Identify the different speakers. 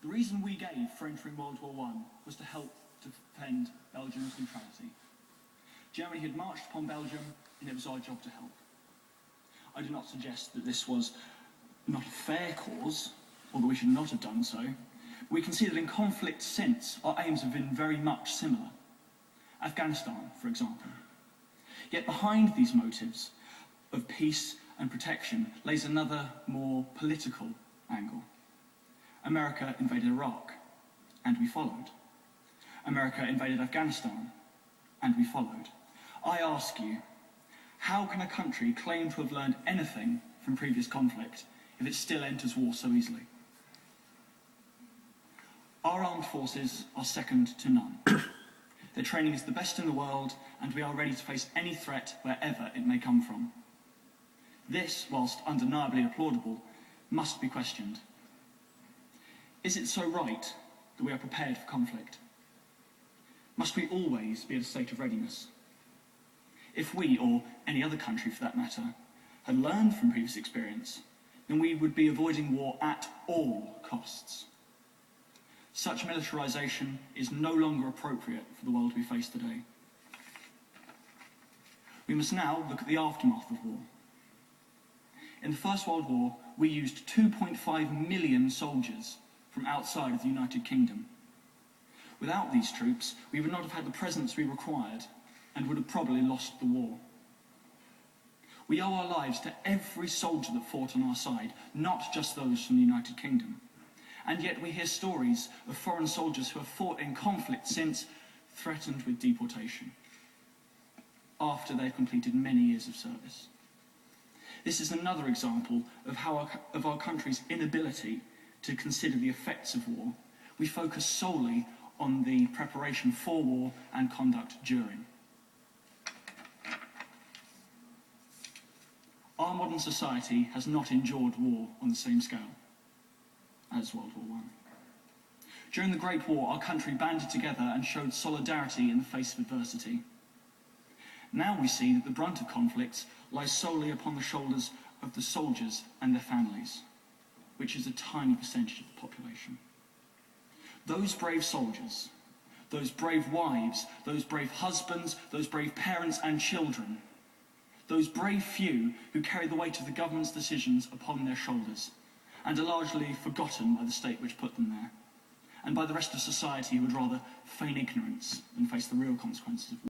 Speaker 1: The reason we gave for entering World War I was to help defend Belgium's neutrality. Germany had marched upon Belgium, and it was our job to help. I do not suggest that this was not a fair cause, or that we should not have done so. We can see that in conflict since, our aims have been very much similar. Afghanistan, for example. Yet behind these motives of peace and protection lays another, more political angle. America invaded Iraq, and we followed. America invaded Afghanistan, and we followed. I ask you, how can a country claim to have learned anything from previous conflict if it still enters war so easily? Our armed forces are second to none. Their training is the best in the world, and we are ready to face any threat wherever it may come from. This, whilst undeniably applaudable, must be questioned. Is it so right that we are prepared for conflict? Must we always be at a state of readiness? If we, or any other country for that matter, had learned from previous experience, then we would be avoiding war at all costs. Such militarisation is no longer appropriate for the world we face today. We must now look at the aftermath of war. In the First World War, we used 2.5 million soldiers from outside of the United Kingdom. Without these troops, we would not have had the presence we required and would have probably lost the war. We owe our lives to every soldier that fought on our side, not just those from the United Kingdom. And yet we hear stories of foreign soldiers who have fought in conflict since, threatened with deportation, after they've completed many years of service. This is another example of our country's inability to consider the effects of war. We focus solely on the preparation for war and conduct during. Our modern society has not endured war on the same scale as World War I. During the Great War, our country banded together and showed solidarity in the face of adversity. Now we see that the brunt of conflicts lies solely upon the shoulders of the soldiers and their families, which is a tiny percentage of the population. Those brave soldiers, those brave wives, those brave husbands, those brave parents and children, those brave few who carry the weight of the government's decisions upon their shoulders and are largely forgotten by the state which put them there, and by the rest of society who would rather feign ignorance than face the real consequences of war.